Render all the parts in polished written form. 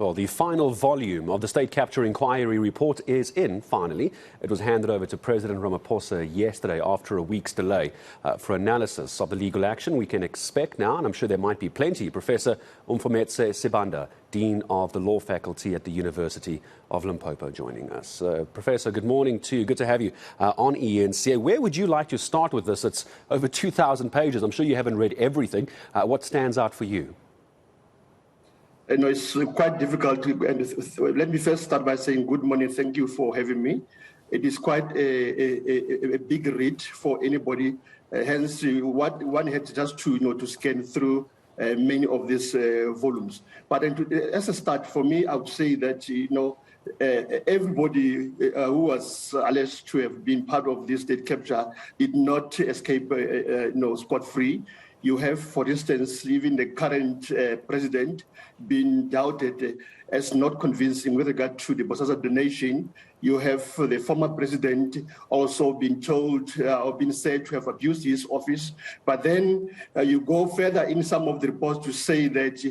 Well, the final volume of the State Capture Inquiry report is in, finally. It was handed over to President Ramaphosa yesterday after a week's delay for analysis of the legal action we can expect now, and I'm sure there might be plenty. Professor Omphemetse Sibanda, Dean of the Law Faculty at the University of Limpopo, joining us. Professor, good morning to you. Good to have you on eNCA. Where would you like to start with this? It's over 2,000 pages. I'm sure you haven't read everything. What stands out for you? No, it's quite difficult. Let me first start by saying good morning. Thank you for having me. It is quite a big read for anybody. Hence, what one had just to scan through many of these volumes. But as a start, for me, I would say that everybody who was alleged to have been part of this state capture did not escape scot-free. You have, for instance, even the current president being doubted as not convincing with regard to the Bosasa donation. You have the former president also been told or been said to have abused his office. But then you go further in some of the reports to say that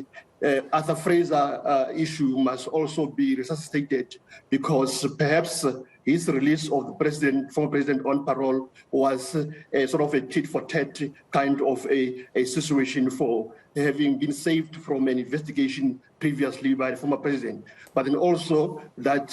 Arthur Fraser issue must also be resuscitated because perhaps his release of the former president on parole was a sort of a tit-for-tat kind of a situation for having been saved from an investigation previously by the former president. But then also that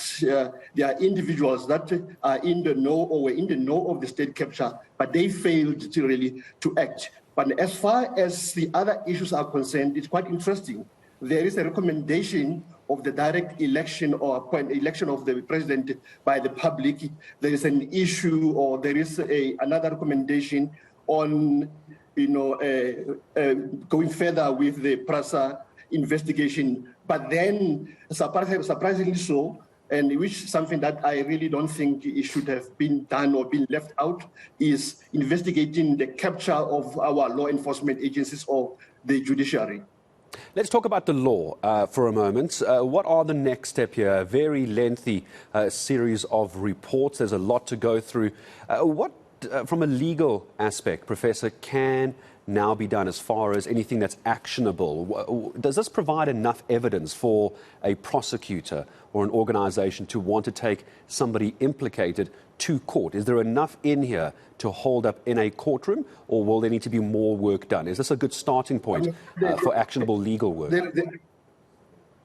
there are individuals that are in the know or were in the know of the state capture, but they failed to act. But as far as the other issues are concerned, it's quite interesting. There is a recommendation of the direct election or election of the president by the public. There is an issue, or there is another recommendation on, going further with the PRASA investigation. But then, surprisingly so, and which something that I really don't think it should have been done or been left out, is investigating the capture of our law enforcement agencies or the judiciary. Let's talk about the law for a moment. What are the next steps here? A very lengthy series of reports. There's a lot to go through. What, from a legal aspect, Professor, can now be done as far as anything that's actionable? Does this provide enough evidence for a prosecutor or an organization to want to take somebody implicated to court? Is there enough in here to hold up in a courtroom, or will there need to be more work done? Is this a good starting point for actionable legal work?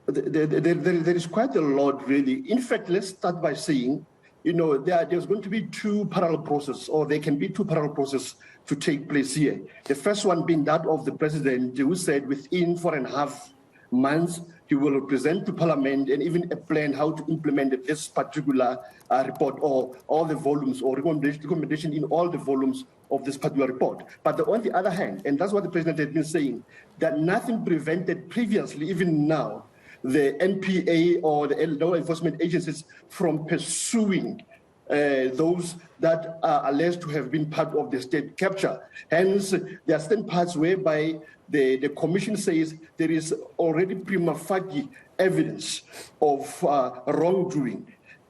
There is quite a lot, really. In fact, let's start by saying, there's going to be two parallel processes, or there can be two parallel processes to take place here. The first one being that of the president, who said within 4.5 months, he will present to Parliament and even a plan how to implement this particular report, or all the volumes, or recommendation in all the volumes of this particular report. But on the other hand, and that's what the president had been saying, that nothing prevented previously, even now, the NPA or the law enforcement agencies from pursuing those that are alleged to have been part of the state capture. Hence, there are certain parts whereby the commission says there is already prima facie evidence of wrongdoing.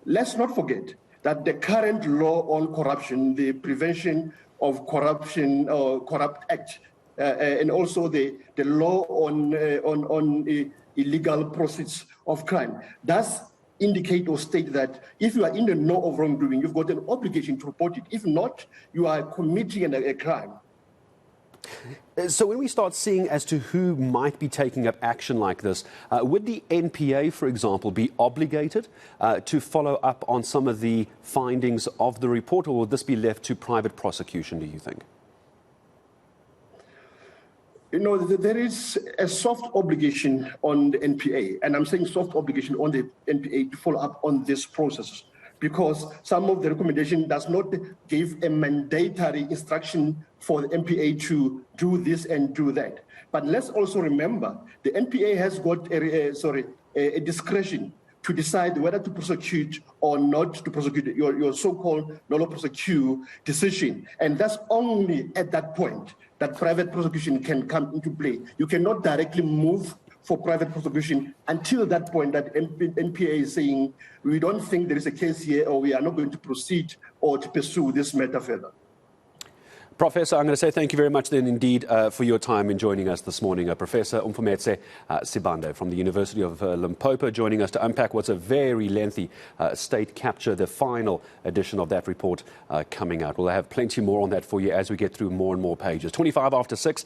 Let's not forget that the current law on corruption, the Prevention of Corruption Corrupt Act, and also the law on illegal proceeds of crime, does indicate or state that if you are in the know of wrongdoing, you've got an obligation to report it. If not, you are committing a crime. So when we start seeing as to who might be taking up action like this, would the NPA, for example, be obligated to follow up on some of the findings of the report, or would this be left to private prosecution, do you think? There is a soft obligation on the NPA, and I'm saying soft obligation on the NPA to follow up on this process, because some of the recommendation does not give a mandatory instruction for the NPA to do this and do that. But let's also remember, the NPA has got a discretion to decide whether to prosecute or not to prosecute, your so-called no prosecute decision. And that's only at that point that private prosecution can come into play. You cannot directly move for private prosecution until that point that NPA is saying, we don't think there is a case here, or we are not going to proceed or to pursue this matter further. Professor, I'm going to say thank you very much then indeed for your time in joining us this morning. Professor Omphemetse Sibanda from the University of Limpopo joining us to unpack what's a very lengthy state capture, the final edition of that report coming out. We'll have plenty more on that for you as we get through more and more pages. 25 after 6.